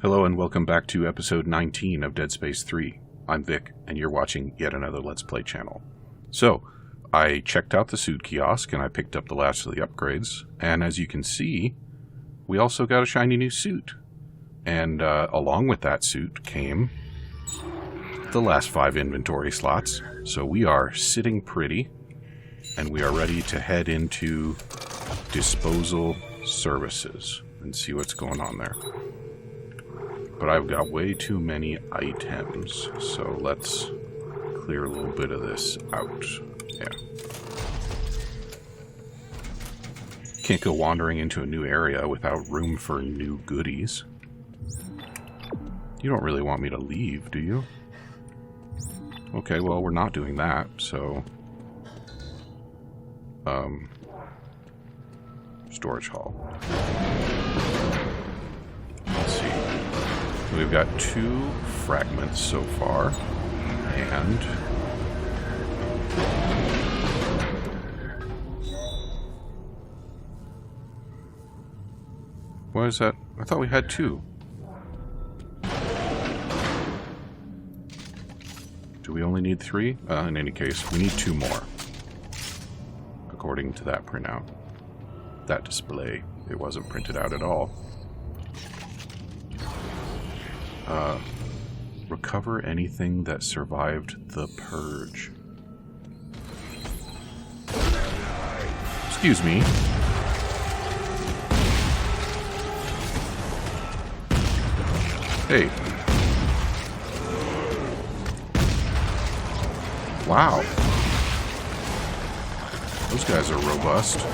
Hello and welcome back to episode 19 of Dead Space 3. I'm Vic, and you're watching yet another Let's Play channel. So, I checked out the suit kiosk and I picked up the last of the upgrades, and as you can see, we also got a shiny new suit. And along with that suit came the last 5 inventory slots. So we are sitting pretty, and we are ready to head into disposal services and see what's going on there. But I've got way too many items, so let's clear a little bit of this out. Yeah. Can't go wandering into a new area without room for new goodies. You don't really want me to leave, do you? Okay, well, we're not doing that, so... storage hall. Let's see. We've got 2 fragments so far, and... what is that? I thought we had 2. Do we only need 3? In any case, we need 2 more. According to that printout. That display. It wasn't printed out at all. Recover anything that survived the purge. Excuse me. Hey. Wow. Those guys are robust.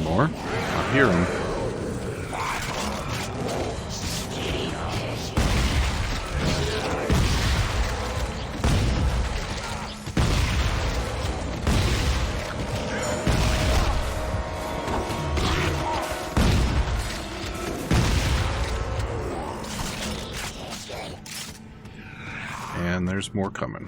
More? I hear them. And there's more coming.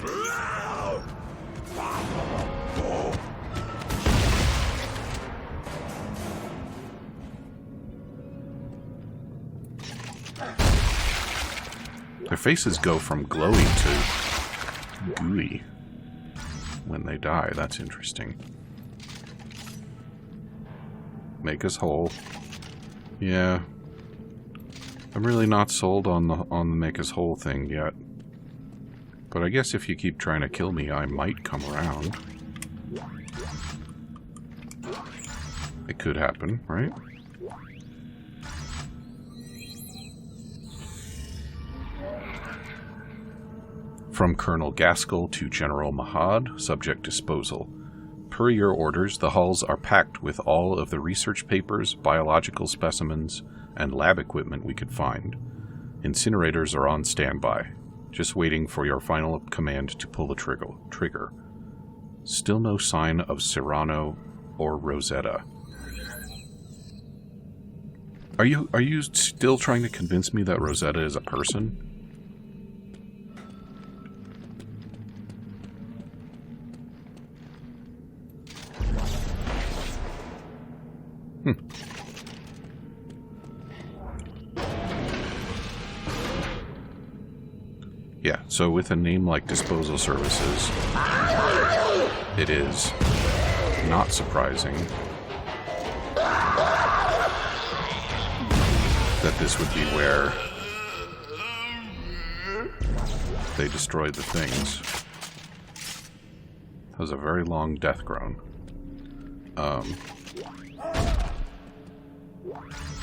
Their faces go from glowy to gooey when they die. That's interesting. Make us whole. Yeah. I'm really not sold on the make us whole thing yet. But I guess if you keep trying to kill me, I might come around. It could happen, right? From Colonel Gaskell to General Mahad, subject disposal. Per your orders, the hulls are packed with all of the research papers, biological specimens, and lab equipment we could find. Incinerators are on standby. Just waiting for your final command to pull the trigger. Still no sign of Serrano or Rosetta. Are you still trying to convince me that Rosetta is a person? Yeah, so with a name like Disposal Services, it is not surprising that this would be where they destroyed the things. That was a very long death groan.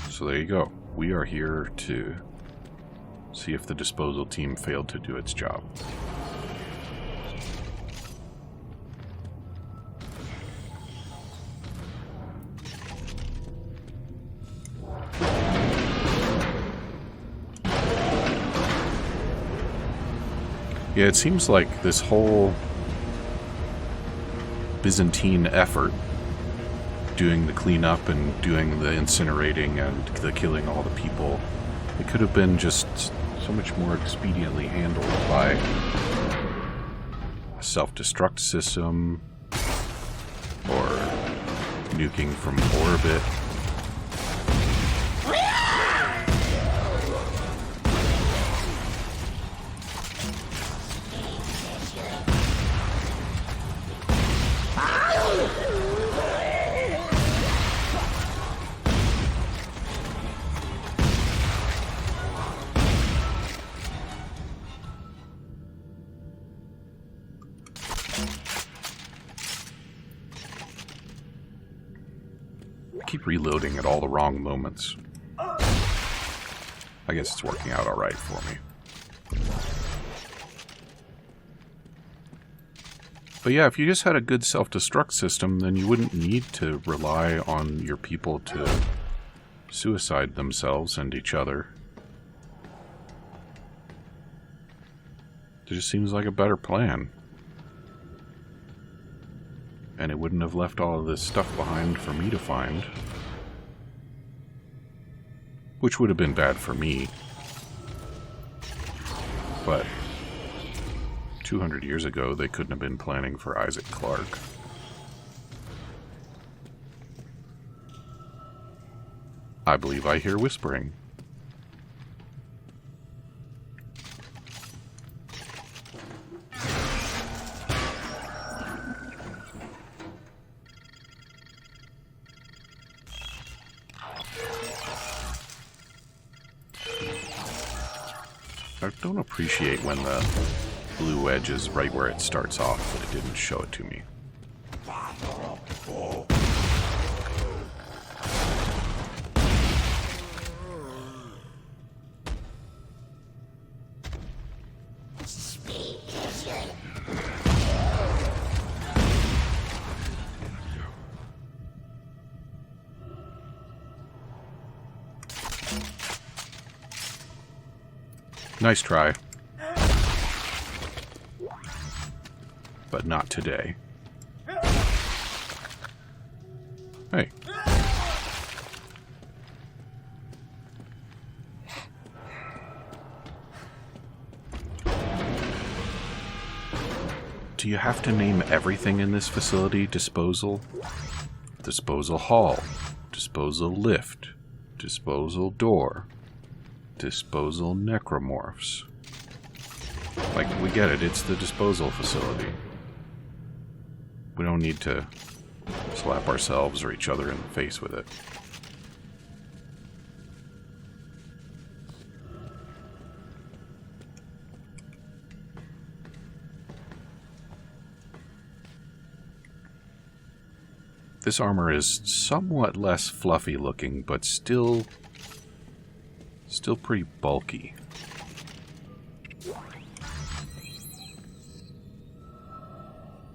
So there you go. We are here to see if the disposal team failed to do its job. Yeah, it seems like this whole Byzantine effort, doing the cleanup and doing the incinerating and the killing all the people, it could have been just so much more expediently handled by a self-destruct system or nuking from orbit. Keep reloading at all the wrong moments. I guess it's working out alright for me. But yeah, if you just had a good self-destruct system, then you wouldn't need to rely on your people to suicide themselves and each other. It just seems like a better plan. And it wouldn't have left all of this stuff behind for me to find. Which would have been bad for me. But 200 years ago, they couldn't have been planning for Isaac Clarke. I believe I hear whispering. I don't appreciate when the blue edge is right where it starts off, but it didn't show it to me. Nice try. But not today. Hey. Do you have to name everything in this facility disposal? Disposal hall, disposal lift, disposal door, disposal necromorphs. Like, we get it, it's the disposal facility. We don't need to slap ourselves or each other in the face with it. This armor is somewhat less fluffy looking, but still pretty bulky.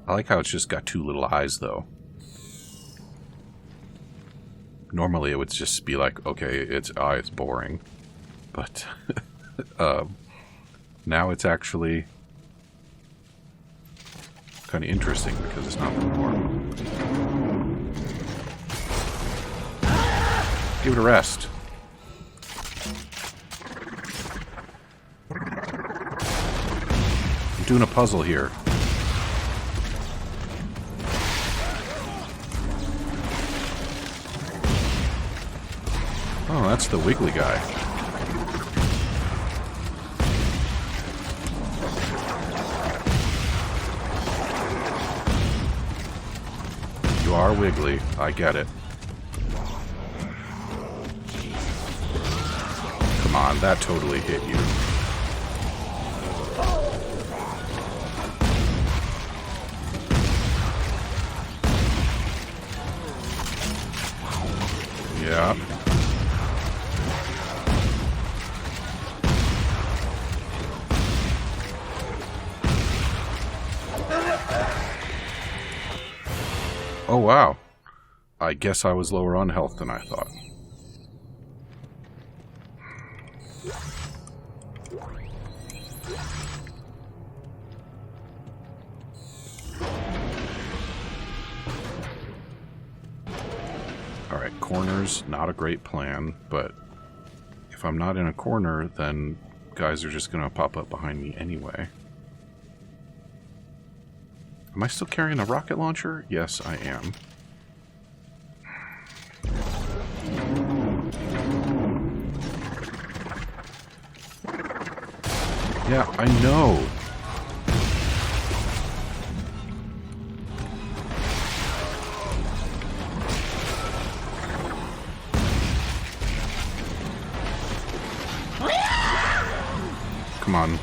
I like how it's just got two little eyes, though. Normally it would just be like, okay, it's boring. But now it's actually kind of interesting because it's not the norm. Give it a rest. I'm doing a puzzle here. Oh, that's the wiggly guy. You are wiggly. I get it. Come on, that totally hit you. Yeah. Oh, wow. I guess I was lower on health than I thought. Alright, corners, not a great plan, but if I'm not in a corner, then guys are just going to pop up behind me anyway. Am I still carrying a rocket launcher? Yes, I am. Yeah, I know. Come on.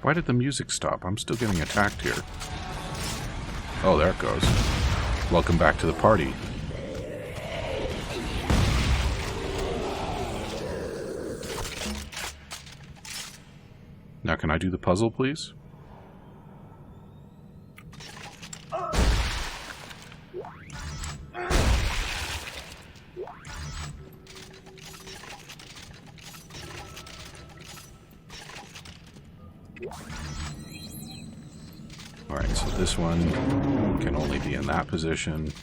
Why did the music stop? I'm still getting attacked here. Oh, there it goes. Welcome back to the party. Now can I do the puzzle, please? Alright, so this one can only be in that position.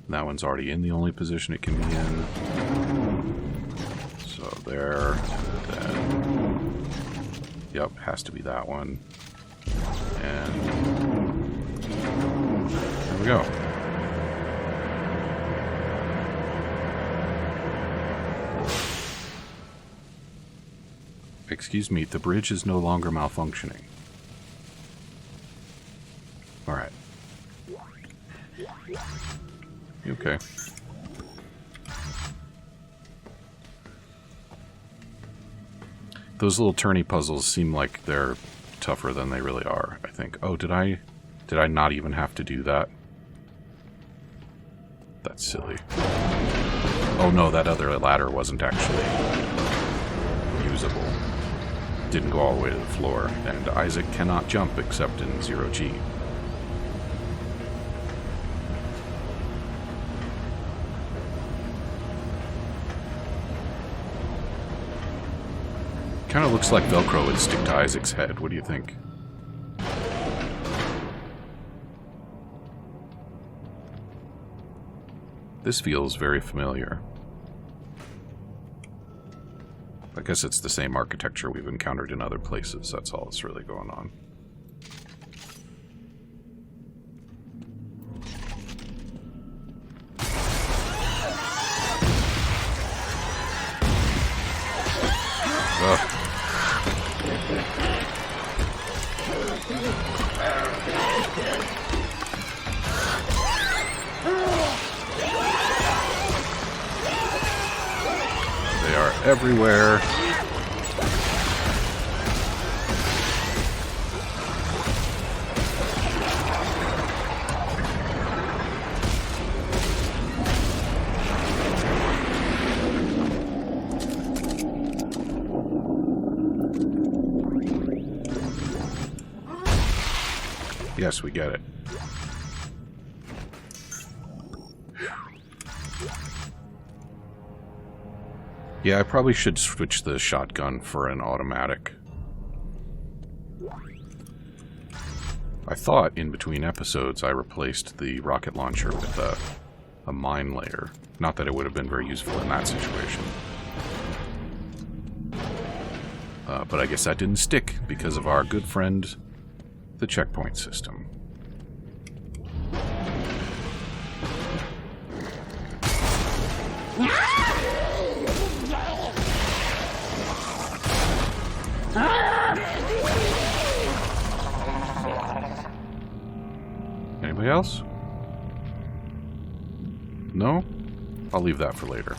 That one's already in the only position it can be in. So there, then... Yep, has to be that one. And... there we go. Excuse me, the bridge is no longer malfunctioning. Alright. You okay? Those little turny puzzles seem like they're tougher than they really are, I think. Oh, did I not even have to do that? That's silly. Oh no, that other ladder wasn't actually usable. Didn't go all the way to the floor, and Isaac cannot jump except in 0G. Kind of looks like Velcro would stick to Isaac's head. What do you think? This feels very familiar. I guess it's the same architecture we've encountered in other places. That's all that's really going on. Ugh. They are everywhere. Yes, we get it. Yeah, I probably should switch the shotgun for an automatic. I thought in between episodes I replaced the rocket launcher with a mine layer. Not that it would have been very useful in that situation. But I guess that didn't stick because of our good friend, the checkpoint system. Anybody else? No? I'll leave that for later.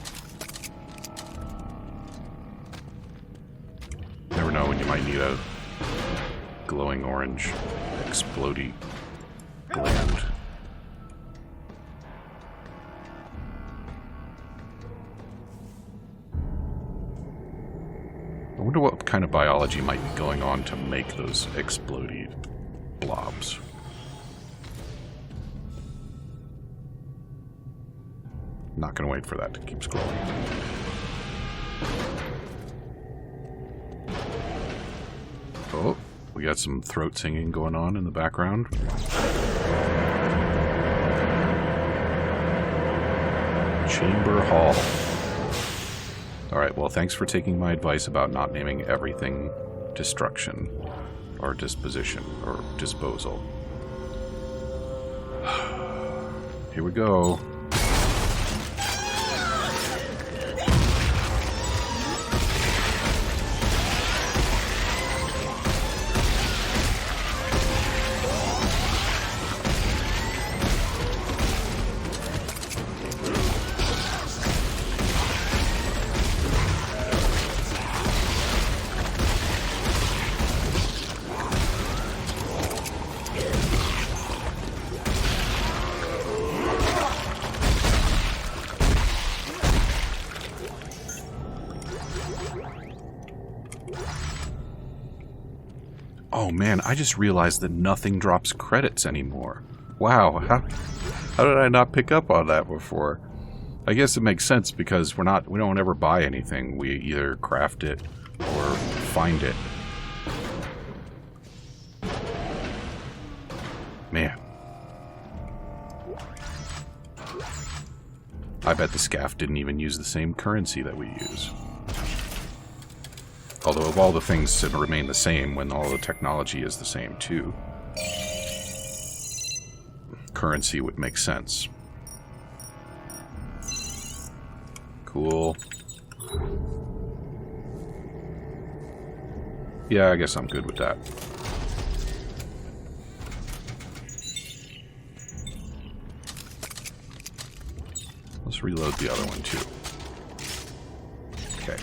Never know when you might need a glowing orange explodey gland. I wonder what kind of biology might be going on to make those explodey blobs. Not gonna wait for that to keep scrolling. Oh, we got some throat singing going on in the background. Chamber Hall. Alright, well, thanks for taking my advice about not naming everything destruction, or disposition, or disposal. Here we go. Oh man, I just realized that nothing drops credits anymore. Wow, how did I not pick up on that before? I guess it makes sense because we don't ever buy anything. We either craft it or find it. Man. I bet the SCAF didn't even use the same currency that we use. Although if all the things remain the same when all the technology is the same too, currency would make sense. Cool. Yeah, I guess I'm good with that. Let's reload the other one too. Okay.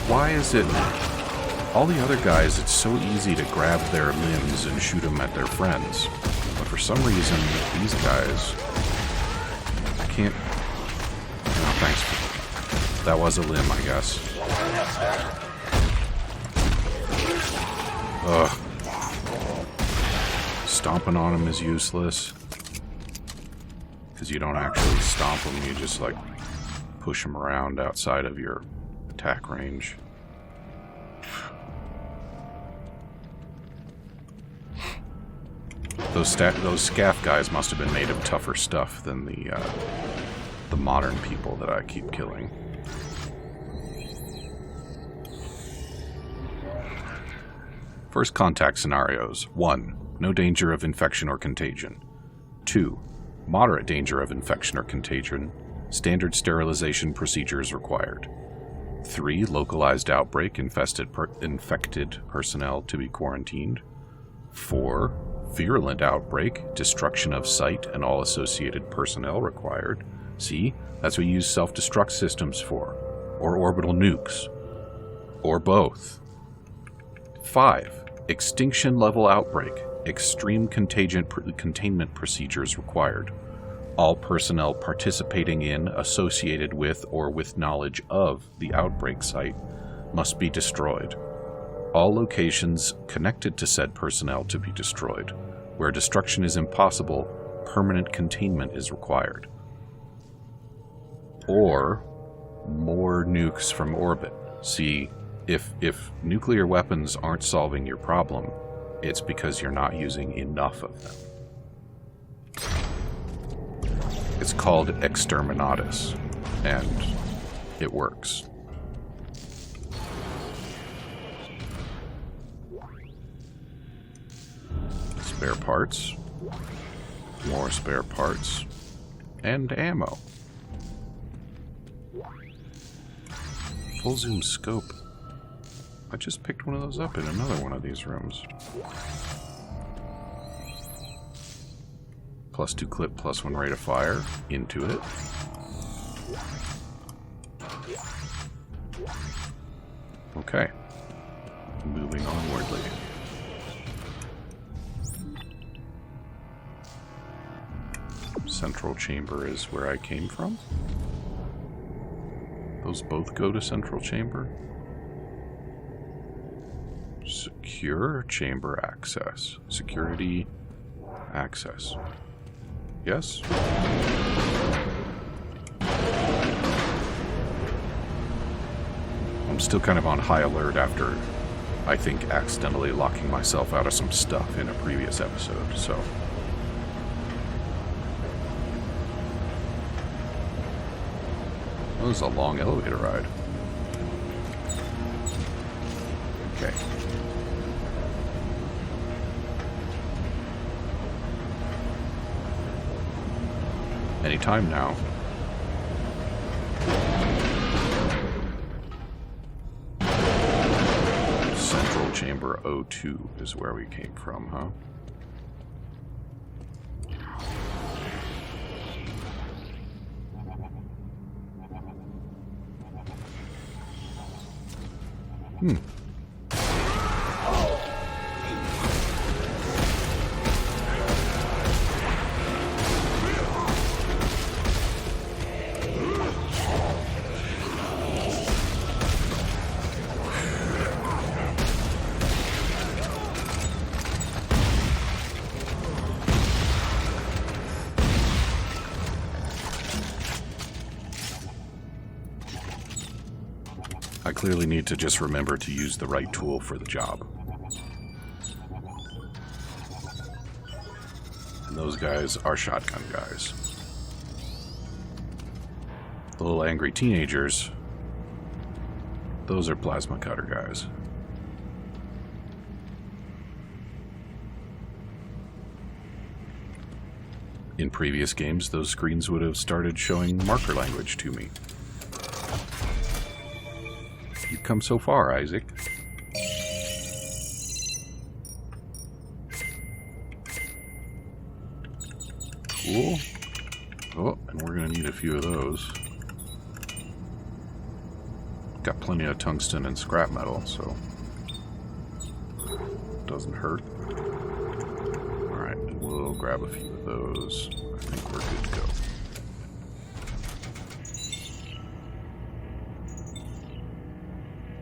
Why is it... All the other guys, it's so easy to grab their limbs and shoot them at their friends. But for some reason, these guys... I can't... No, thanks. That was a limb, I guess. Ugh. Stomping on them is useless. Because you don't actually stomp them, you just, like, push them around outside of your attack range. Those SCAF guys must have been made of tougher stuff than the modern people that I keep killing. First contact scenarios. 1. No danger of infection or contagion. 2. Moderate danger of infection or contagion. Standard sterilization procedures required. 3. Localized outbreak, infected personnel to be quarantined. 4. Virulent outbreak, destruction of site and all associated personnel required. See, that's what you use self-destruct systems for. Or orbital nukes. Or both. 5. Extinction level outbreak, extreme containment procedures required. All personnel participating in, associated with, or with knowledge of the outbreak site must be destroyed. All locations connected to said personnel to be destroyed. Where destruction is impossible, permanent containment is required. Or more nukes from orbit. See, if nuclear weapons aren't solving your problem, it's because you're not using enough of them. It's called Exterminatus, and it works. Spare parts, more spare parts, and ammo. Full zoom scope. I just picked one of those up in another one of these rooms. +2 clip, +1 rate of fire. Into it. Okay. Moving onwardly. Central chamber is where I came from. Those both go to central chamber. Secure chamber access. Security access. Yes? I'm still kind of on high alert after, I think, accidentally locking myself out of some stuff in a previous episode, so... That was a long elevator ride. Okay. Anytime now. Central Chamber 02 is where we came from, huh? I clearly need to just remember to use the right tool for the job. And those guys are shotgun guys. The little angry teenagers, those are plasma cutter guys. In previous games, those screens would have started showing marker language to me. You've come so far, Isaac. Cool. Oh, and we're going to need a few of those. Got plenty of tungsten and scrap metal, so doesn't hurt. Alright, we'll grab a few of those. I think we're good to go.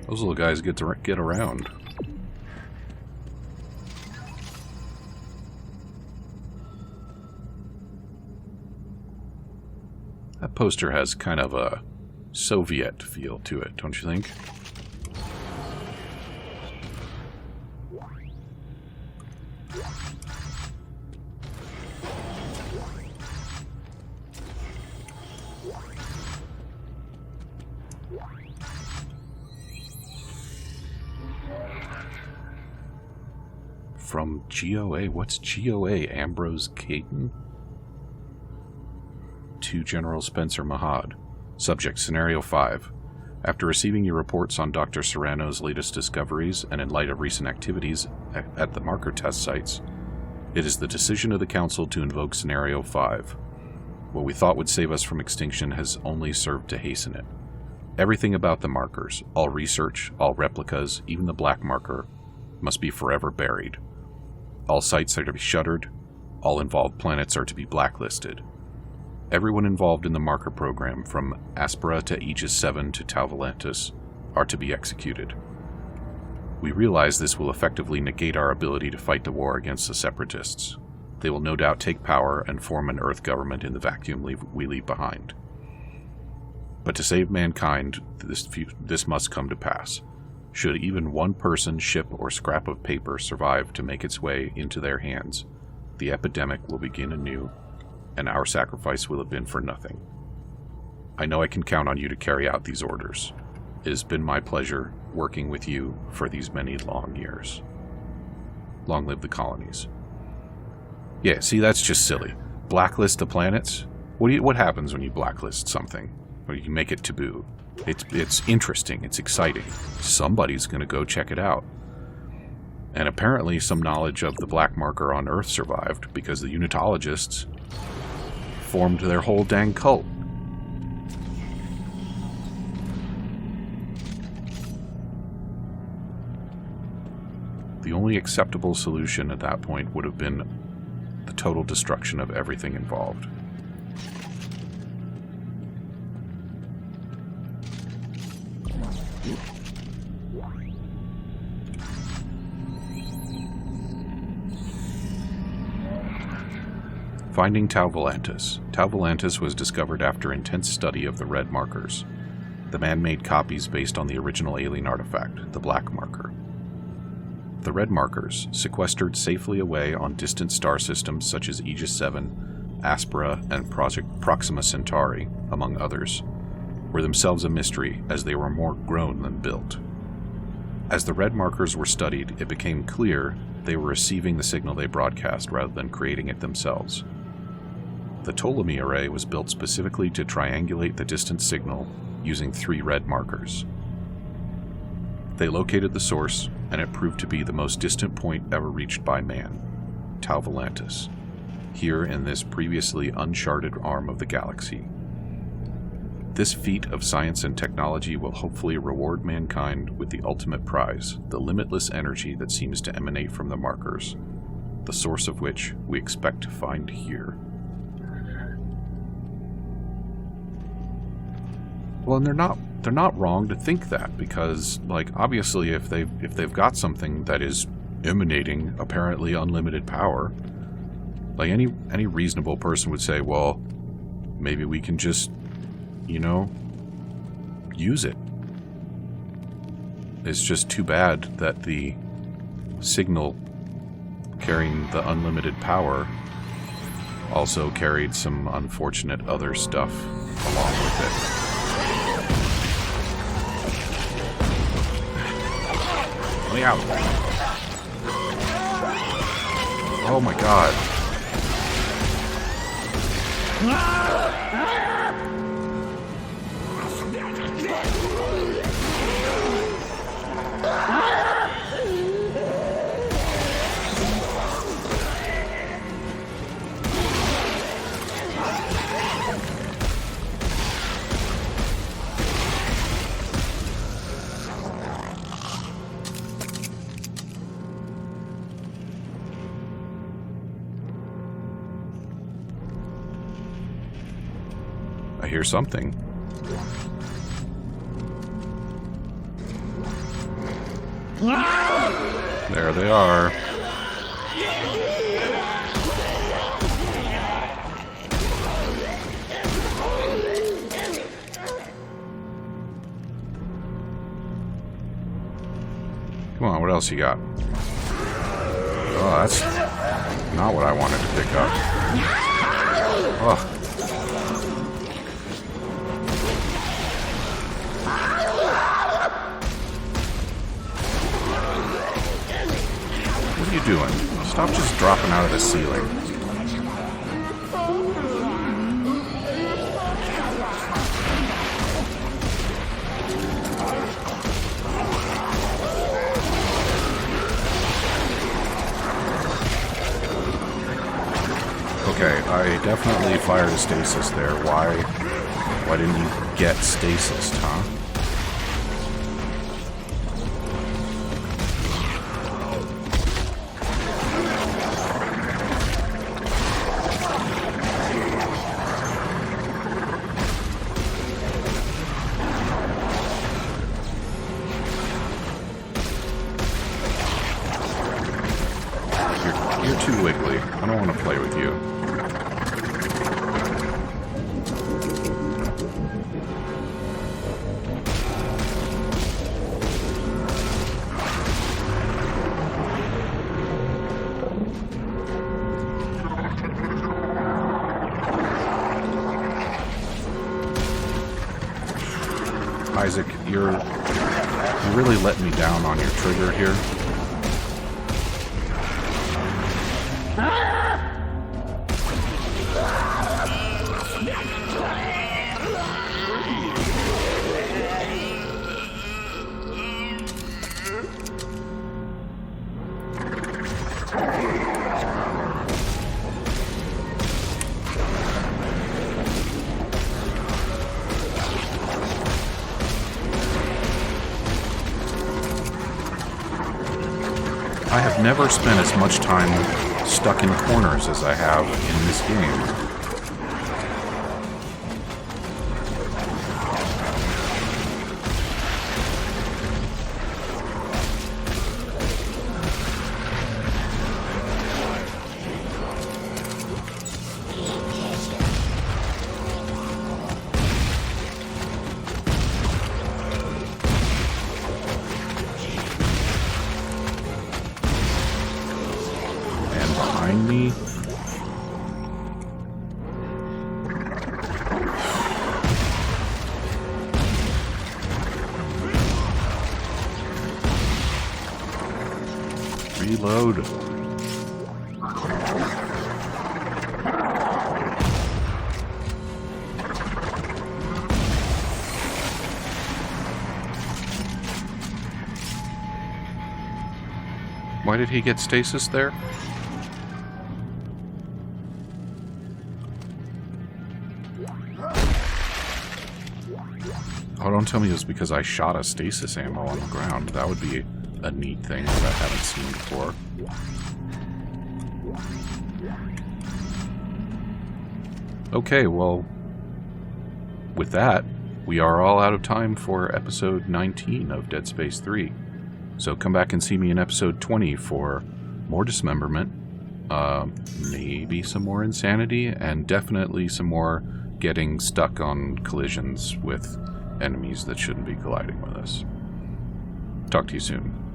Those little guys get to get around. That poster has kind of a Soviet feel to it, don't you think? From GOA. What's GOA? Ambrose Caton? To General Spencer Mahad. Subject, Scenario 5. After receiving your reports on Dr. Serrano's latest discoveries, and in light of recent activities at the marker test sites, it is the decision of the Council to invoke Scenario 5. What we thought would save us from extinction has only served to hasten it. Everything about the markers, all research, all replicas, even the black marker, must be forever buried. All sites are to be shuttered. All involved planets are to be blacklisted. Everyone involved in the marker program, from Aspera to Aegis 7 to Tau Volantis, are to be executed. We realize this will effectively negate our ability to fight the war against the Separatists. They will no doubt take power and form an Earth government in the vacuum we leave behind. But to save mankind, this must come to pass. Should even one person, ship, or scrap of paper survive to make its way into their hands, the epidemic will begin anew, and our sacrifice will have been for nothing. I know I can count on you to carry out these orders. It has been my pleasure working with you for these many long years. Long live the colonies. Yeah, see, that's just silly. Blacklist the planets? What happens when you blacklist something? Or you can make it taboo? It's interesting. It's exciting. Somebody's going to go check it out. And apparently some knowledge of the black marker on Earth survived because the Unitologists formed their whole dang cult. The only acceptable solution at that point would have been the total destruction of everything involved. Finding Tau Volantis. Tau Volantis was discovered after intense study of the red markers, the man-made copies based on the original alien artifact, the black marker. The red markers, sequestered safely away on distant star systems such as Aegis 7, Aspera, and Project Proxima Centauri, among others, were themselves a mystery as they were more grown than built. As the red markers were studied, it became clear they were receiving the signal they broadcast rather than creating it themselves. The Ptolemy array was built specifically to triangulate the distant signal using 3 red markers. They located the source, and it proved to be the most distant point ever reached by man, Tau Volantis, here in this previously uncharted arm of the galaxy. This feat of science and technology will hopefully reward mankind with the ultimate prize, the limitless energy that seems to emanate from the markers, the source of which we expect to find here. Well, and they're not wrong to think that, because, like, obviously if they've got something that is emanating apparently unlimited power, like any reasonable person would say, well, maybe we can just, use it. It's just too bad that the signal carrying the unlimited power also carried some unfortunate other stuff along with it. Let me out. Oh my god. I hear something. There they are. Come on, what else you got? Oh, that's not what I wanted to pick up. Oh. What are you doing? Stop just dropping out of the ceiling. Okay, I definitely fired a stasis there. Why didn't you get stasis, huh? You're too wiggly. I don't want to play with you. Isaac, you're really letting me down on your trigger here. never spent as much time stuck in corners as I have in this game. Me. Reload. Why did he get stasis there? Oh, don't tell me it was because I shot a stasis ammo on the ground. That would be a neat thing that I haven't seen before. Okay, well, with that, we are all out of time for episode 19 of Dead Space 3. So come back and see me in episode 20 for more dismemberment, maybe some more insanity, and definitely some more getting stuck on collisions with enemies that shouldn't be colliding with us. Talk to you soon.